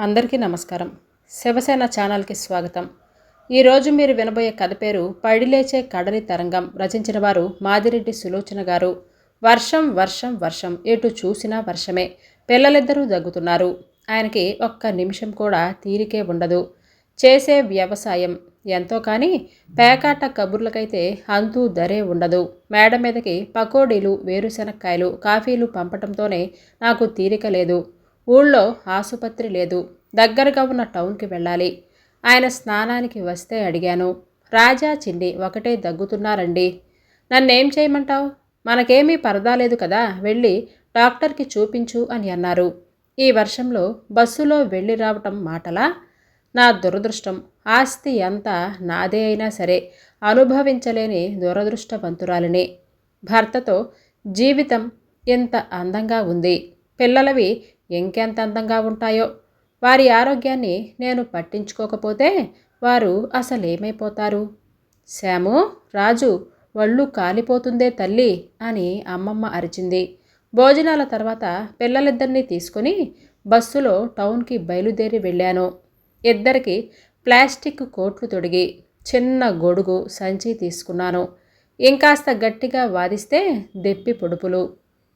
అందరికీ నమస్కారం. శివసేన ఛానల్కి స్వాగతం. ఈరోజు మీరు వినబోయే కథ పేరు పడిలేచే కడలి తరంగం. రచించిన వారు మాదిరెడ్డి సులోచన గారు. వర్షం వర్షం వర్షం, ఎటు చూసినా వర్షమే. పిల్లలిద్దరూ దగ్గుతున్నారు. ఆయనకి ఒక్క నిమిషం కూడా తీరికే ఉండదు. చేసే వ్యవసాయం ఎంతో కానీ పేకాట కబుర్లకైతే అంతూ ధరే ఉండదు. మేడ మీదకి పకోడీలు, వేరుశనక్కాయలు, కాఫీలు పంపటంతోనే నాకు తీరిక లేదు. ఊళ్ళో ఆసుపత్రి లేదు. దగ్గరగా ఉన్న టౌన్కి వెళ్ళాలి. ఆయన స్నానానికి వస్తే అడిగాను. రాజా, చిన్ని ఒకటే దగ్గుతున్నారండి. నన్నేం చేయమంటావు? మనకేమీ పరదాలేదు కదా, వెళ్ళి డాక్టర్కి చూపించు అని అన్నారు. ఈ వర్షంలో బస్సులో వెళ్ళి రావటం మాటలా? నా దురదృష్టం. ఆస్తి అంతా నాదే అయినా సరే అనుభవించలేని దురదృష్టవంతురాలిని. భర్తతో జీవితం ఎంత అందంగా ఉంది. పిల్లలవి ఇంకెంత అందంగా ఉంటాయో. వారి ఆరోగ్యాన్ని నేను పట్టించుకోకపోతే వారు అసలేమైపోతారు? శాము, రాజు, ఒళ్ళు కాలిపోతుందే తల్లి అని అమ్మమ్మ అరిచింది. భోజనాల తర్వాత పిల్లలిద్దరినీ తీసుకుని బస్సులో టౌన్కి బయలుదేరి వెళ్ళాను. ఇద్దరికి ప్లాస్టిక్ కోట్లు తొడిగి చిన్న గొడుగు, సంచి తీసుకున్నాను. ఇంకాస్త గట్టిగా వాదిస్తే దెప్పి పొడుపులు.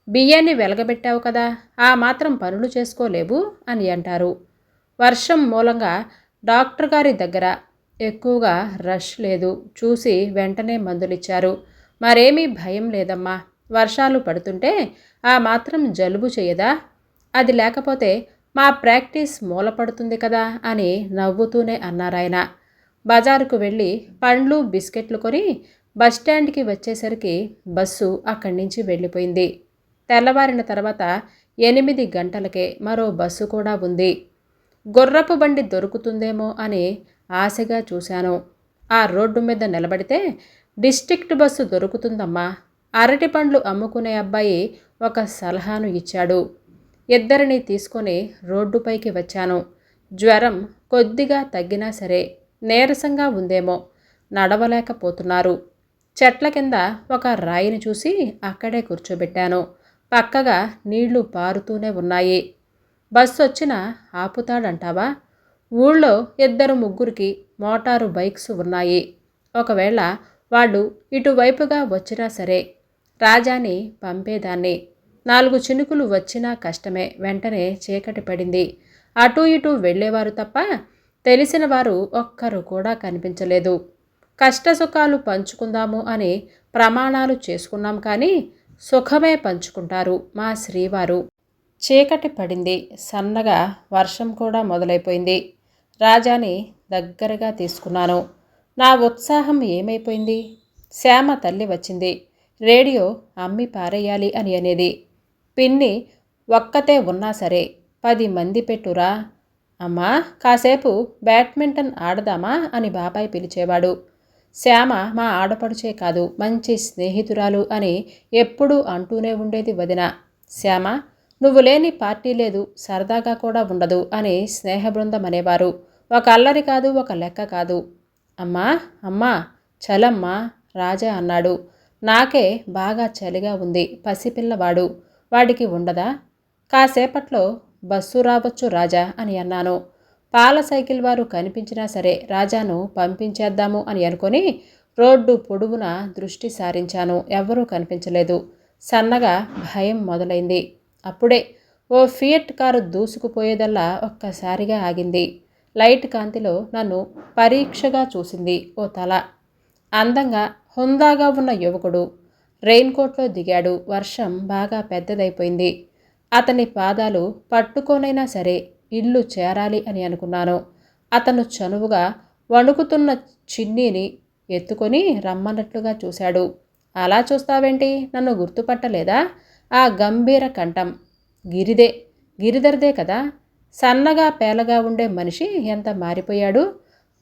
బియ్యాన్ని వెలగబెట్టావు కదా, ఆ మాత్రం పనులు చేసుకోలేవు అని అంటారు. వర్షం మూలంగా డాక్టర్ గారి దగ్గర ఎక్కువగా రష్ లేదు. చూసి వెంటనే మందులిచ్చారు. మరేమీ భయం లేదమ్మా. వర్షాలు పడుతుంటే ఆ మాత్రం జలుబు చేయదా? అది లేకపోతే మా ప్రాక్టీస్ మూలపడుతుంది కదా అని నవ్వుతూనే అన్నారాయన. బజారుకు వెళ్ళి పండ్లు, బిస్కెట్లు కొని బస్టాండ్కి వచ్చేసరికి బస్సు అక్కడి నుంచి వెళ్ళిపోయింది. తెల్లవారిన తర్వాత 8 గంటలకే మరో బస్సు కూడా ఉంది. గుర్రపు బండి దొరుకుతుందేమో అని ఆశగా చూశాను. ఆ రోడ్డు మీద నిలబడితే డిస్ట్రిక్ట్ బస్సు దొరుకుతుందమ్మా. అరటి పండ్లు అమ్ముకునే అబ్బాయి ఒక సలహాను ఇచ్చాడు. ఇద్దరిని తీసుకొని రోడ్డుపైకి వచ్చాను. జ్వరం కొద్దిగా తగ్గినా సరే నీరసంగా ఉందేమో, నడవలేకపోతున్నారు. చెట్ల కింద ఒక రాయిని చూసి అక్కడే కూర్చోబెట్టాను. పక్కగా నీళ్లు పారుతూనే ఉన్నాయి. బస్సు వచ్చినా ఆపుతాడంటావా? ఊళ్ళో 2-3కి మోటారు బైక్స్ ఉన్నాయి. ఒకవేళ వాళ్ళు ఇటువైపుగా వచ్చినా సరే రాజాని పంపేదాన్ని. 4 చినుకులు వచ్చినా కష్టమే. వెంటనే చీకటి పడింది. అటూ ఇటూ వెళ్ళేవారు తప్ప తెలిసిన వారు ఒక్కరు కూడా కనిపించలేదు. కష్టసుఖాలు పంచుకుందాము అని ప్రమాణాలు చేసుకున్నాం కానీ సుఖమే పంచుకుంటారు మా శ్రీవారు. చీకటి పడింది. సన్నగా వర్షం కూడా మొదలైపోయింది. రాజాని దగ్గరగా తీసుకున్నాను. నా ఉత్సాహం ఏమైపోయింది? శ్యామ తల్లి వచ్చింది. రేడియో అమ్మి పారేయాలి అని అనేది. పిన్ని ఒక్కతే ఉన్నా సరే 10 మంది పెట్టురా. అమ్మా, కాసేపు బ్యాడ్మింటన్ ఆడదామా అని బాబాయ్ పిలిచేవాడు. శ్యామ మా ఆడపడుచే కాదు, మంచి స్నేహితురాలు అని ఎప్పుడూ అంటూనే ఉండేది వదిన. శ్యామ, నువ్వు లేని పార్టీ లేదు, సరదాగా కూడా ఉండదు అని స్నేహబృందం అనేవారు. ఒక అల్లరి కాదు, ఒక లెక్క కాదు. అమ్మా అమ్మా, చలమ్మా, రాజా అన్నాడు. నాకే బాగా చలిగా ఉంది. పసిపిల్లవాడు, వాడికి ఉండదా? కాసేపట్లో బస్సు రావచ్చు రాజా అని అన్నాను. పాల సైకిల్ వారు కనిపించినా సరే రాజాను పంపించేద్దాము అని అనుకొని రోడ్డు పొడవున దృష్టి సారించాను. ఎవ్వరూ కనిపించలేదు. సన్నగా భయం మొదలైంది. అప్పుడే ఓ ఫియట్ కారు దూసుకుపోయేదల్లా ఒక్కసారిగా ఆగింది. లైట్ కాంతిలో నన్ను పరీక్షగా చూసింది ఓ తల. అందంగా హుందాగా ఉన్న యువకుడు రెయిన్కోట్లో దిగాడు. వర్షం బాగా పెద్దదైపోయింది. అతని పాదాలు పట్టుకోనైనా సరే ఇల్లు చేరాలి అని అనుకున్నాను. అతను చనువుగా వణుకుతున్న చిన్నీని ఎత్తుకొని రమ్మన్నట్లుగా చూశాడు. అలా చూస్తావేంటి? నన్ను గుర్తుపట్టలేదా? ఆ గంభీర కంఠం గిరిధర్దే కదా. సన్నగా పేలగా ఉండే మనిషి ఎంత మారిపోయాడు.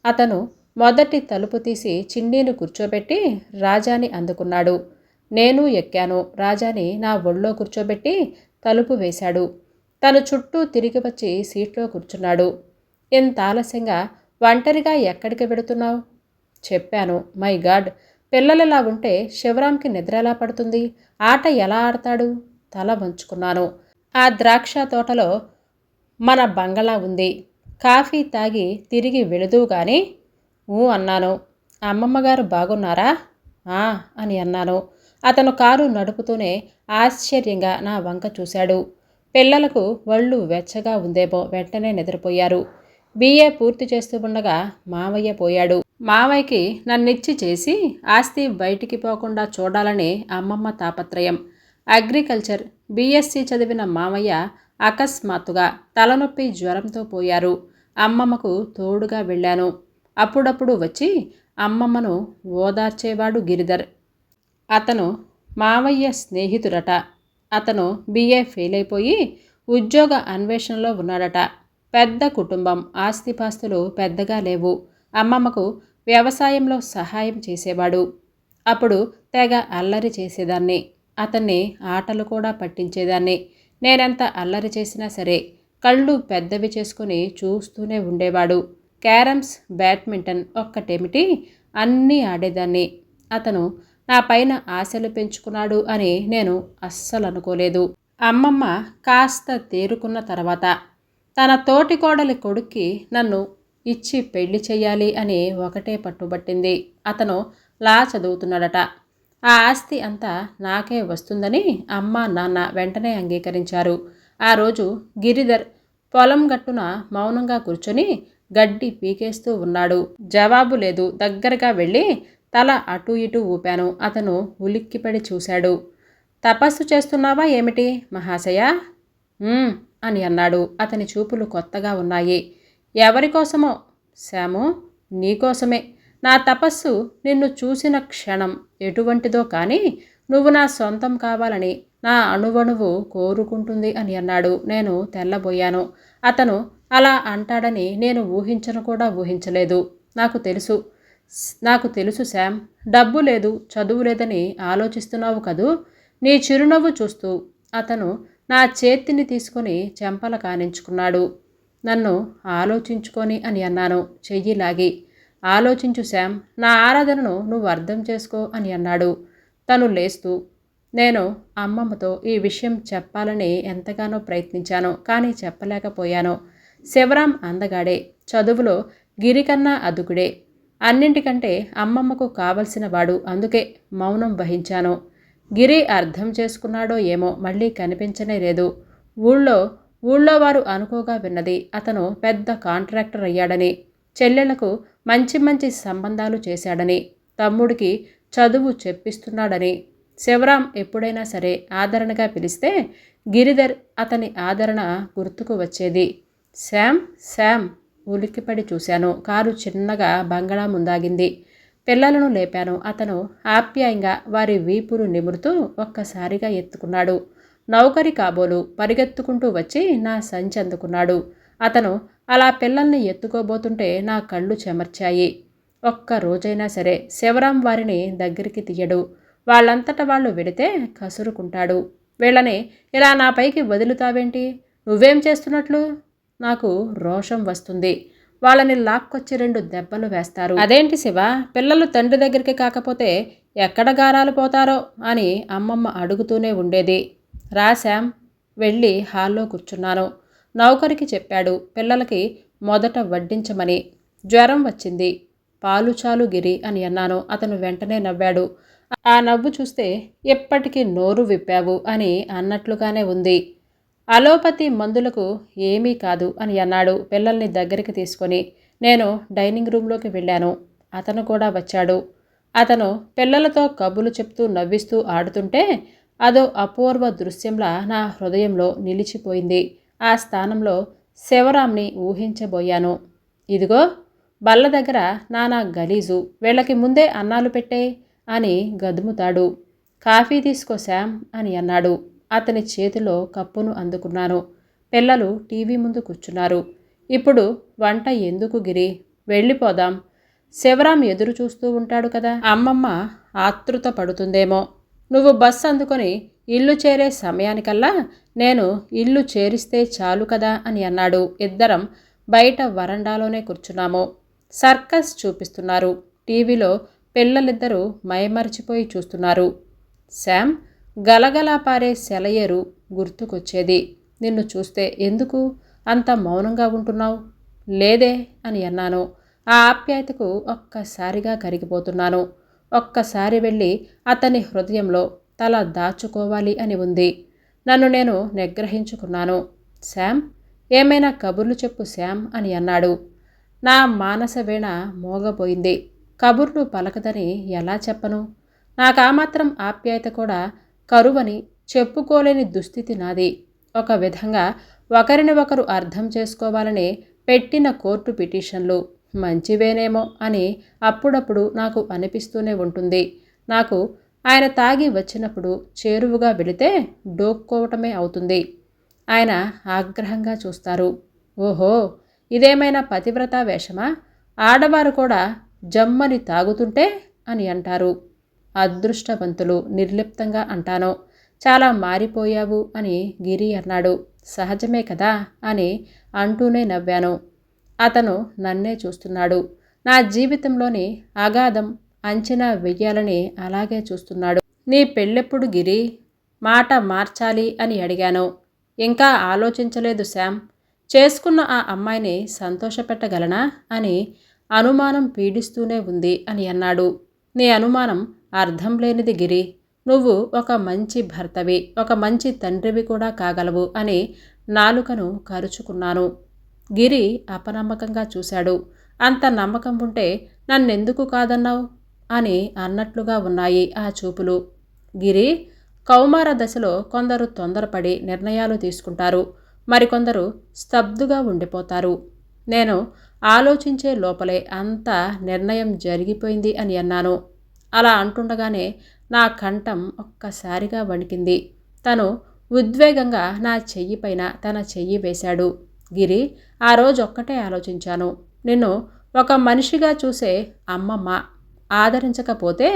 అతను మొదటి తలుపు తీసి చిన్నీని కూర్చోబెట్టి రాజాని అందుకున్నాడు. నేను ఎక్కాను. రాజాని నా ఒళ్ళో కూర్చోబెట్టి తలుపు వేశాడు. తను చుట్టూ తిరిగి వచ్చి సీట్లో కూర్చున్నాడు. ఎంత ఆలస్యంగా ఒంటరిగా ఎక్కడికి వెడుతున్నావు? చెప్పాను. మై గాడ్, పిల్లలలా ఉంటే శివరాంకి నిద్ర ఎలా పడుతుంది? ఆట ఎలా ఆడతాడు? తల వంచుకున్నాను. ఆ ద్రాక్ష తోటలో మన బంగళా ఉంది. కాఫీ తాగి తిరిగి వెళుదువు గాని ఊ అన్నాను. అమ్మమ్మగారు బాగున్నారా? ఆ అని అన్నాను. అతను కారు నడుపుతూనే ఆశ్చర్యంగా నా వంక చూశాడు. పిల్లలకు ఒళ్ళు వెచ్చగా ఉందేమో వెంటనే నిద్రపోయారు. బిఏ పూర్తి చేస్తూ ఉండగా మావయ్య పోయాడు. మావయ్యకి నన్నిచ్చి చేసి ఆస్తి బయటికి పోకుండా చూడాలని అమ్మమ్మ తాపత్రయం. అగ్రికల్చర్ బీఎస్సీ చదివిన మామయ్య అకస్మాత్తుగా తలనొప్పి జ్వరంతో పోయారు. అమ్మమ్మకు తోడుగా వెళ్ళాను. అప్పుడప్పుడు వచ్చి అమ్మమ్మను ఓదార్చేవాడు గిరిధర్. అతను మావయ్య స్నేహితుడట. అతను బిఏ ఫెయిల్ అయిపోయి ఉద్యోగ అన్వేషణలో ఉన్నాడట. పెద్ద కుటుంబం, ఆస్తిపాస్తులు పెద్దగా లేవు. అమ్మమ్మకు వ్యవసాయంలో సహాయం చేసేవాడు. అప్పుడు తెగ అల్లరి చేసేదాన్ని. అతన్ని ఆటలు కూడా పట్టించేదాన్ని. నేనెంత అల్లరి చేసినా సరే కళ్ళు పెద్దవి చేసుకుని చూస్తూనే ఉండేవాడు. క్యారమ్స్, బ్యాడ్మింటన్ ఒక్కటేమిటి అన్నీ ఆడేదాన్ని. అతను నా పైన ఆశలు పెంచుకున్నాడు అని నేను అస్సలు అనుకోలేదు. అమ్మమ్మ కాస్త తేరుకున్న తర్వాత తన తోటి కోడలి కొడుక్కి నన్ను ఇచ్చి పెళ్లి చెయ్యాలి అని ఒకటే పట్టుబట్టింది. అతను లా చదువుతున్నాడట. ఆ ఆస్తి అంతా నాకే వస్తుందని అమ్మ నాన్న వెంటనే అంగీకరించారు. ఆ రోజు గిరిధర్ పొలం గట్టున మౌనంగా కూర్చొని గడ్డి పీకేస్తూ ఉన్నాడు. జవాబు లేదు. దగ్గరగా వెళ్ళి తల అటూ ఇటూ ఊపాను. అతను ఉలిక్కిపడి చూశాడు. తపస్సు చేస్తున్నావా ఏమిటి మహాశయ? అని అన్నాడు. అతని చూపులు కొత్తగా ఉన్నాయి. ఎవరికోసమో శాము? నీకోసమే. నా తపస్సు నిన్ను చూసిన క్షణం ఎటువంటిదో కానీ నువ్వు నా సొంతం కావాలని నా అణువణువు కోరుకుంటుంది అని అన్నాడు. నేను తెల్లబోయాను. అతను అలా అంటాడని నేను ఊహించను కూడా ఊహించలేదు. నాకు తెలుసు శామ్, డబ్బు లేదు, చదువు లేదని ఆలోచిస్తున్నావు కదూ. నీ చిరునవ్వు చూస్తూ అతను నా చేతిని తీసుకొని చెంపల కానించుకున్నాడు. నన్ను ఆలోచించుకొని అని అన్నాను చెయ్యి లాగి. ఆలోచించు శామ్, నా ఆరాధనను నువ్వు అర్థం చేసుకో అని అన్నాడు తను లేస్తూ. నేను అమ్మమ్మతో ఈ విషయం చెప్పాలని ఎంతగానో ప్రయత్నించాను, కానీ చెప్పలేకపోయాను. శివరాం అందగాడే, చదువులో గిరికన్నా అదుకుడే, అన్నింటికంటే అమ్మమ్మకు కావలసిన వాడు. అందుకే మౌనం వహించాను. గిరి అర్థం చేసుకున్నాడో ఏమో మళ్ళీ కనిపించనే లేదు. ఊళ్ళో వారు అనుకోగా విన్నది అతను పెద్ద కాంట్రాక్టర్ అయ్యాడని, చెల్లెలకు మంచి మంచి సంబంధాలు చేశాడని, తమ్ముడికి చదువు చెప్పిస్తున్నాడని. శివరాం ఎప్పుడైనా సరే ఆదరణగా పిలిస్తే గిరిధర్ అతని ఆదరణ గుర్తుకు వచ్చేది. శామ్ ఉలిక్కిపడి చూశాను. కారు చిన్నగా బంగళా ముందాగింది. పిల్లలను లేపాను. అతను ఆప్యాయంగా వారి వీపులు నిమురుతూ ఒక్కసారిగా ఎత్తుకున్నాడు. నౌకరి కాబోలు పరిగెత్తుకుంటూ వచ్చి నా సంచి అందుకున్నాడు. అతను అలా పిల్లల్ని ఎత్తుకోబోతుంటే నా కళ్ళు చెమర్చాయి. ఒక్క రోజైనా సరే శివరాం వారిని దగ్గరికి తీయడు. వాళ్ళంతట వాళ్ళు వెడితే కసురుకుంటాడు. వీళ్ళని ఇలా నా పైకి వదులుతావేంటి? నువ్వేం చేస్తున్నట్లు? నాకు రోషం వస్తుంది. వాళ్ళని లాక్కొచ్చి 2 దెబ్బలు వేస్తారు. అదేంటి శివ, పిల్లలు తండ్రి దగ్గరికి కాకపోతే ఎక్కడ గారాలు పోతారో అని అమ్మమ్మ అడుగుతూనే ఉండేది. రా శామ్, వెళ్ళి హాల్లో కూర్చున్నాను. నౌకరికి చెప్పాడు పిల్లలకి మొదట వడ్డించమని. జ్వరం వచ్చింది, పాలు చాలు గిరి అని అన్నాను. అతను వెంటనే నవ్వాడు. ఆ నవ్వు చూస్తే ఎప్పటికీ నోరు విప్పావు అని అన్నట్లుగానే ఉంది. అలోపతి మందులకు ఏమీ కాదు అని అన్నాడు పిల్లల్ని దగ్గరికి తీసుకొని. నేను డైనింగ్ రూమ్లోకి వెళ్ళాను. అతను కూడా వచ్చాడు. అతను పిల్లలతో కబులు చెప్తూ నవ్విస్తూ ఆడుతుంటే అదో అపూర్వ దృశ్యంలా నా హృదయంలో నిలిచిపోయింది. ఆ స్థానంలో శివరాంని ఊహించబోయాను. ఇదిగో బల్ల దగ్గర నానా గలీజు, వీళ్ళకి ముందే అన్నాలు పెట్టే అని గదుముతాడు. కాఫీ తీసుకో శామ్ అని అన్నాడు. అతని చేతిలో కప్పును అందుకున్నాను. పిల్లలు టీవీ ముందు కూర్చున్నారు. ఇప్పుడు వంట ఎందుకు గిరి, వెళ్ళిపోదాం. శివరాం ఎదురు చూస్తూ ఉంటాడు కదా. అమ్మమ్మ ఆతృత పడుతుందేమో. నువ్వు బస్సు అందుకొని ఇల్లు చేరే సమయానికల్లా నేను ఇల్లు చేరిస్తే చాలు కదా అని అన్నాడు. ఇద్దరం బయట వరండాలోనే కూర్చున్నాము. సర్కస్ చూపిస్తున్నారు. టీవీలో పిల్లలిద్దరూ మైమరిచిపోయి చూస్తున్నారు. శామ్, గలగలా పారే సెలయేరు గుర్తుకొచ్చేది. నిన్ను చూస్తే ఎందుకు అంత మౌనంగా ఉంటున్నావు? లేదే అని అన్నాను. ఆ ఆప్యాయతకు ఒక్కసారిగా కరిగిపోతున్నాను. ఒక్కసారి వెళ్ళి అతని హృదయంలో తల దాచుకోవాలి అని ఉంది. నన్ను నేను నిగ్రహించుకున్నాను. శామ్, ఏమైనా కబుర్లు చెప్పు శామ్ అని అన్నాడు. నా మానస వీణ మోగబోయింది. కబుర్లు పలకదని ఎలా చెప్పను? నాకా మాత్రం ఆప్యాయత కూడా కరువని చెప్పుకోలేని దుస్థితి నాది. ఒక విధంగా ఒకరిని ఒకరు అర్థం చేసుకోవాలని పెట్టిన కోర్టు పిటిషన్లు మంచివేనేమో అని అప్పుడప్పుడు నాకు అనిపిస్తూనే ఉంటుంది. నాకు ఆయన తాగి వచ్చినప్పుడు చేరువుగా వెళితే డోక్కోవటమే అవుతుంది. ఆయన ఆగ్రహంగా చూస్తారు. ఓహో, ఇదేమైనా పతివ్రత వేషమా? ఆడవారు కూడా జమ్మని తాగుతుంటే అని అంటారు. అదృష్టవంతులు నిర్లిప్తంగా అంటాను. చాలా మారిపోయావు అని గిరి అన్నాడు. సహజమే కదా అని అంటూనే నవ్వాను. అతను నన్నే చూస్తున్నాడు. నా జీవితంలోని అగాధం అంచనా వెయ్యాలని అలాగే చూస్తున్నాడు. నీ పెళ్ళెప్పుడు గిరి? మాట మార్చాలి అని అడిగాను. ఇంకా ఆలోచించలేదు శామ్. చేసుకున్న ఆ అమ్మాయిని సంతోషపెట్టగలనా అని అనుమానం పీడిస్తూనే ఉంది అని అన్నాడు. నీ అనుమానం అర్థం లేనిది గిరి. నువ్వు ఒక మంచి భర్తవి, ఒక మంచి తండ్రివి కూడా కాగలవు అని నాలుకను కరుచుకున్నాను. గిరి అపనమ్మకంగా చూశాడు. అంత నమ్మకం ఉంటే నన్నెందుకు కాదన్నావు అని అన్నట్లుగా ఉన్నాయి ఆ చూపులు. గిరి, కౌమార దశలో కొందరు తొందరపడి నిర్ణయాలు తీసుకుంటారు. మరికొందరు స్తబ్దుగా ఉండిపోతారు. నేను ఆలోచించే లోపలే అంత నిర్ణయం జరిగిపోయింది అని అన్నాను. అలా అంటుండగానే నా కంఠం ఒక్కసారిగా వణికింది. తను ఉద్వేగంగా నా చెయ్యి పైన తన చెయ్యి వేశాడు. గిరి, ఆ రోజు ఒక్కటే ఆలోచించాను. నిన్ను ఒక మనిషిగా చూసే అమ్మమ్మ ఆదరించకపోతే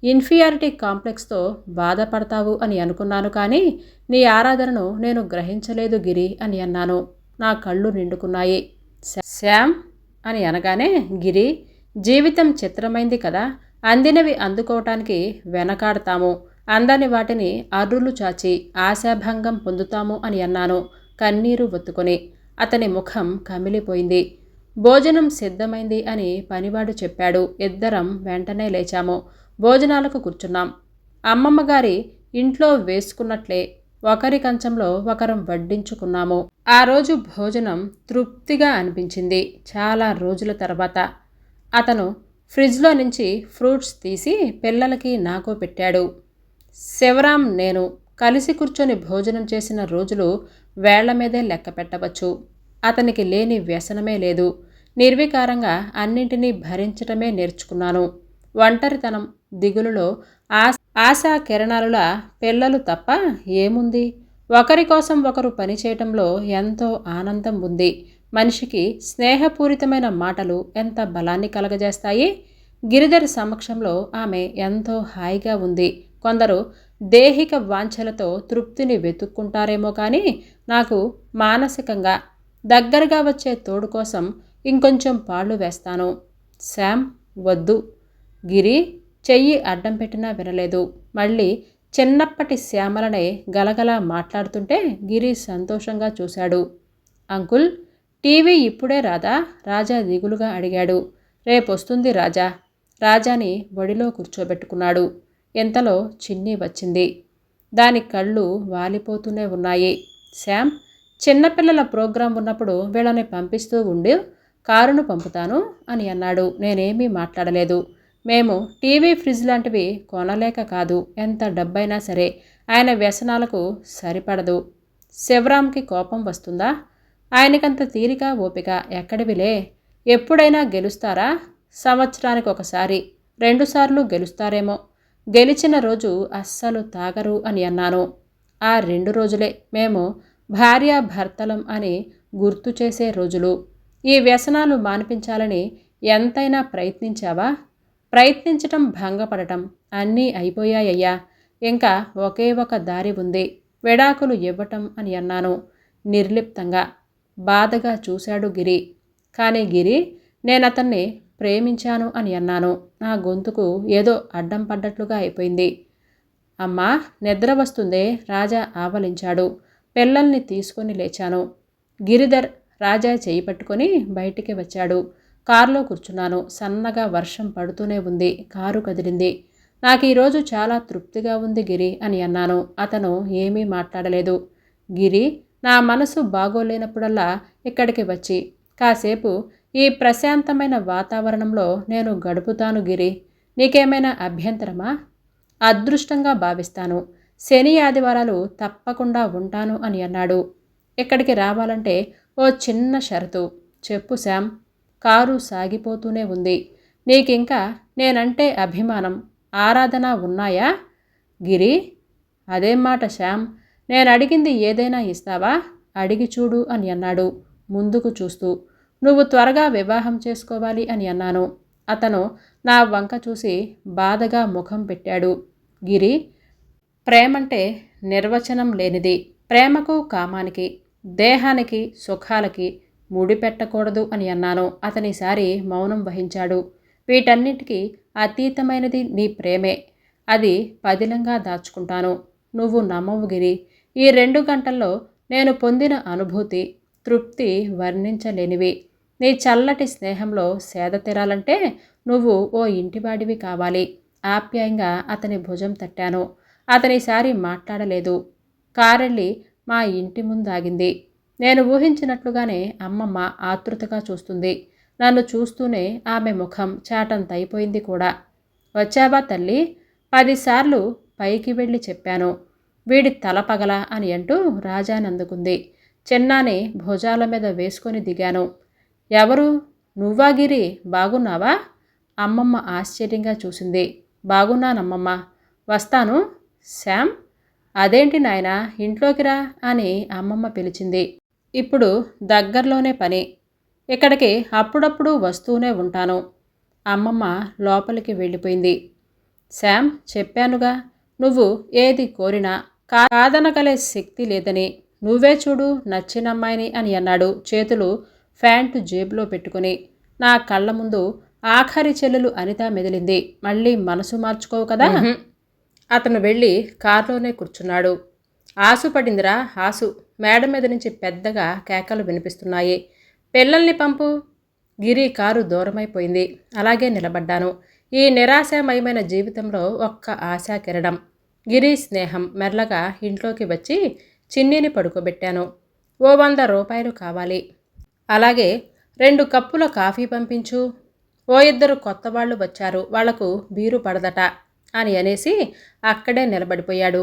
ఇన్ఫీరియారిటీ కాంప్లెక్స్తో బాధపడతావు అని అనుకున్నాను. కానీ నీ ఆరాధనను నేను గ్రహించలేదు గిరి అని అన్నాను. నా కళ్ళు నిండుకున్నాయి. శామ్ అని అనగానే గిరి, జీవితం చిత్రమైంది కదా. అందినవి అందుకోవటానికి వెనకాడతాము, అందని వాటిని అర్రులు చాచి ఆశాభంగం పొందుతాము అని అన్నాను కన్నీరు ఒత్తుకొని. అతని ముఖం కమిలిపోయింది. భోజనం సిద్ధమైంది అని పనివాడు చెప్పాడు. ఇద్దరం వెంటనే లేచాము. భోజనాలకు కూర్చున్నాం. అమ్మమ్మగారి ఇంట్లో వేసుకున్నట్లే ఒకరి కంచంలో ఒకరం వడ్డించుకున్నాము. ఆ రోజు భోజనం తృప్తిగా అనిపించింది. చాలా రోజుల తర్వాత అతను ఫ్రిడ్జ్లో నుంచి ఫ్రూట్స్ తీసి పిల్లలకి నాకు పెట్టాడు. శివరాం నేను కలిసి కూర్చొని భోజనం చేసిన రోజులు వేళ్ల మీదే లెక్క పెట్టవచ్చు. అతనికి లేని వ్యసనమే లేదు. నిర్వికారంగా అన్నింటినీ భరించటమే నేర్చుకున్నాను. ఒంటరితనం, దిగులులో ఆశా కిరణాలులా పిల్లలు తప్ప ఏముంది? ఒకరి కోసం ఒకరు పనిచేయటంలో ఎంతో ఆనందం ఉంది. మనిషికి స్నేహపూరితమైన మాటలు ఎంత బలాన్ని కలగజేస్తాయి. గిరిధర్ సమక్షంలో ఆమె ఎంతో హాయిగా ఉంది. కొందరు దేహిక వాంఛలతో తృప్తిని వెతుక్కుంటారేమో కానీ నాకు మానసికంగా దగ్గరగా వచ్చే తోడు కోసం ఇంకొంచెం పాళ్ళు వేస్తాను. శామ్, వద్దు. గిరి చెయ్యి అడ్డం పెట్టినా వినలేదు. మళ్ళీ చిన్నప్పటి శ్యామలనే గలగలా మాట్లాడుతుంటే గిరి సంతోషంగా చూశాడు. అంకుల్, టీవీ ఇప్పుడే రాదా? రాజా దిగులుగా అడిగాడు. రేపొస్తుంది రాజా. రాజాని ఒడిలో కూర్చోబెట్టుకున్నాడు. ఎంతలో చిన్ని వచ్చింది. దాని కళ్ళు వాలిపోతూనే ఉన్నాయి. శామ్, చిన్నపిల్లల ప్రోగ్రాం ఉన్నప్పుడు వీళ్ళని పంపిస్తూ ఉండి కారును పంపుతాను అని అన్నాడు. నేనేమీ మాట్లాడలేదు. మేము టీవీ, ఫ్రిడ్జ్ లాంటివి కొనలేక కాదు, ఎంత డబ్బైనా సరే ఆయన వ్యసనాలకు సరిపడదు. శివరాంకి కోపం వస్తుందా? ఆయనకంత తీరిక ఓపిక ఎక్కడివిలే. ఎప్పుడైనా గెలుస్తారా? సంవత్సరానికి ఒకసారి, 2 సార్లు గెలుస్తారేమో. గెలిచిన రోజు అస్సలు తాగరు అని అన్నాను. ఆ 2 రోజులే మేము భార్యాభర్తలం అని గుర్తు చేసే రోజులు. ఈ వ్యసనాలు మాన్పించాలని ఎంతైనా ప్రయత్నించావా? ప్రయత్నించటం, భంగపడటం అన్నీ అయిపోయాయ్యా. ఇంకా ఒకే ఒక దారి ఉంది, విడాకులు ఇవ్వటం అని అన్నాను నిర్లిప్తంగా. బాధగా చూశాడు గిరి. కానీ గిరి, నేనతన్ని ప్రేమించాను అని అన్నాను. నా గొంతుకు ఏదో అడ్డం పడ్డట్లుగా అయిపోయింది. అమ్మా, నిద్ర వస్తుందే, రాజా ఆవలించాడు. పిల్లల్ని తీసుకొని లేచాను. గిరిధర్ రాజా చేయి పట్టుకొని బయటికి వచ్చాడు. కారులో కూర్చున్నాను. సన్నగా వర్షం పడుతూనే ఉంది. కారు కదిలింది. నాకు ఈరోజు చాలా తృప్తిగా ఉంది గిరి అని అన్నాను. అతను ఏమీ మాట్లాడలేదు. గిరి, నా మనసు బాగోలేనప్పుడల్లా ఇక్కడికి వచ్చి కాసేపు ఈ ప్రశాంతమైన వాతావరణంలో నేను గడుపుతాను గిరి. నీకేమైనా అభ్యంతరమా? అదృష్టంగా భావిస్తాను. శని ఆదివారాలు తప్పకుండా ఉంటాను అని అన్నాడు. ఇక్కడికి రావాలంటే ఓ చిన్న షరతు. చెప్పు శామ్. కారు సాగిపోతూనే ఉంది. నీకింకా నేనంటే అభిమానం, ఆరాధన ఉన్నాయా? గిరి, అదేం మాట శ్యామ్. నేను అడిగింది ఏదైనా ఇస్తావా? అడిగి చూడు అని అన్నాడు ముందుకు చూస్తూ. నువ్వు త్వరగా వివాహం చేసుకోవాలి అని అన్నాను. అతను నా వంక చూసి బాధగా ముఖం పెట్టాడు. గిరి, ప్రేమంటే నిర్వచనం లేనిది. ప్రేమకు కామానికి, దేహానికి, సుఖాలకి ముడిపెట్టకూడదు అని అన్నాను. అతనిసారి మౌనం వహించాడు. వీటన్నిటికీ అతీతమైనది నీ ప్రేమే. అది పదిలంగా దాచుకుంటాను. నువ్వు నమ్మవు గిరి. ఈ 2 గంటల్లో నేను పొందిన అనుభూతి, తృప్తి వర్ణించలేనివి. నీ చల్లటి స్నేహంలో సేద తీరాలంటే నువ్వు ఓ ఇంటివాడివి కావాలి. ఆప్యాయంగా అతని భుజం తట్టాను. అతనిసారి మాట్లాడలేదు. కారెళ్ళి మా ఇంటి ముందాగింది. నేను ఊహించినట్లుగానే అమ్మమ్మ ఆతృతగా చూస్తుంది. నన్ను చూస్తూనే ఆమె ముఖం చాటంతైపోయింది కూడా. వచ్చావా తల్లి? 10 సార్లు పైకి వెళ్ళి చెప్పాను. వీడి తల పగల అని అంటూ రాజానందుకుంది. చిన్నాని భుజాల మీద వేసుకొని దిగాను. ఎవరు? నువ్వా గిరి? బాగున్నావా? అమ్మమ్మ ఆశ్చర్యంగా చూసింది. బాగున్నానమ్మమ్మ. వస్తాను. శామ్, అదేంటి నాయనా, ఇంట్లోకి రా అని అమ్మమ్మ పిలిచింది. ఇప్పుడు దగ్గరలోనే పని. ఇక్కడికి అప్పుడప్పుడు వస్తూనే ఉంటాను. అమ్మమ్మ లోపలికి వెళ్ళిపోయింది. శామ్, చెప్పానుగా, నువ్వు ఏది కోరినా కాదనగలే శక్తి లేదని. నువ్వే చూడు నచ్చిన అమ్మాయిని అని అన్నాడు చేతులు ప్యాంటు జేబులో పెట్టుకుని. నా కళ్ళ ముందు ఆఖరి చెల్లెలు అనిత మెదిలింది. మళ్ళీ మనసు మార్చుకోవు కదా? అతను వెళ్ళి కారులోనే కూర్చున్నాడు. ఆసు పడిందిరా ఆసు. మేడ మీద నుంచి పెద్దగా కేకలు వినిపిస్తున్నాయి. పిల్లల్ని పంపు. గిరి కారు దూరమైపోయింది. అలాగే నిలబడ్డాను. ఈ నిరాశామయమైన జీవితంలో ఒక్క ఆశాకిరణం. గిరి స్నేహం. మెల్లగా ఇంట్లోకి వచ్చి చిన్నీని పడుకోబెట్టాను. ఓ 100 రూపాయలు కావాలి. అలాగే 2 కప్పుల కాఫీ పంపించు. ఓ 2 కొత్త వాళ్ళు వచ్చారు, వాళ్లకు బీరు పడదట అని అనేసి అక్కడే నిలబడిపోయాడు.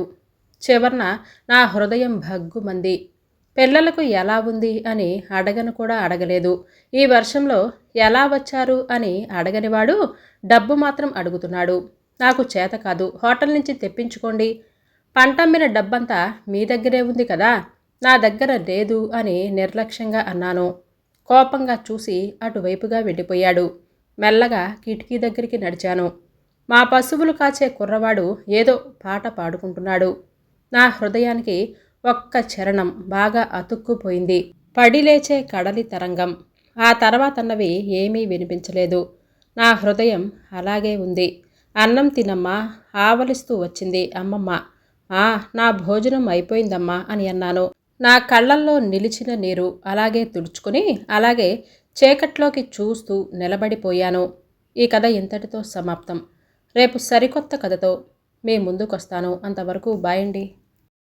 చివర్న నా హృదయం భగ్గుమంది. పిల్లలకు ఎలా ఉంది అని అడగను కూడా అడగలేదు. ఈ వర్షంలో ఎలా వచ్చారు అని అడగనివాడు డబ్బు మాత్రం అడుగుతున్నాడు. నాకు చేత కాదు, హోటల్ నుంచి తెప్పించుకోండి. పంటమ్మిన డబ్బంతా మీ దగ్గరే ఉంది కదా, నా దగ్గర లేదు అని నిర్లక్ష్యంగా అన్నాను. కోపంగా చూసి అటువైపుగా వెళ్ళిపోయాడు. మెల్లగా కిటికీ దగ్గరికి నడిచాను. మా పశువులు కాచే కుర్రవాడు ఏదో పాట పాడుకుంటున్నాడు. నా హృదయానికి ఒక్క చరణం బాగా అతుక్కుపోయింది. పడిలేచే కడలి తరంగం. ఆ తర్వాతన్నవి ఏమీ వినిపించలేదు. నా హృదయం అలాగే ఉంది. అన్నం తినమ్మా, ఆవలిస్తూ వచ్చింది అమ్మమ్మ. నా భోజనం అయిపోయిందమ్మా అని అన్నాను. నా కళ్ళల్లో నిలిచిన నీరు అలాగే తుడుచుకుని అలాగే చీకట్లోకి చూస్తూ నిలబడిపోయాను. ఈ కథ ఇంతటితో సమాప్తం. రేపు సరికొత్త కథతో మీ ముందుకొస్తాను. అంతవరకు బాయ్ అండి.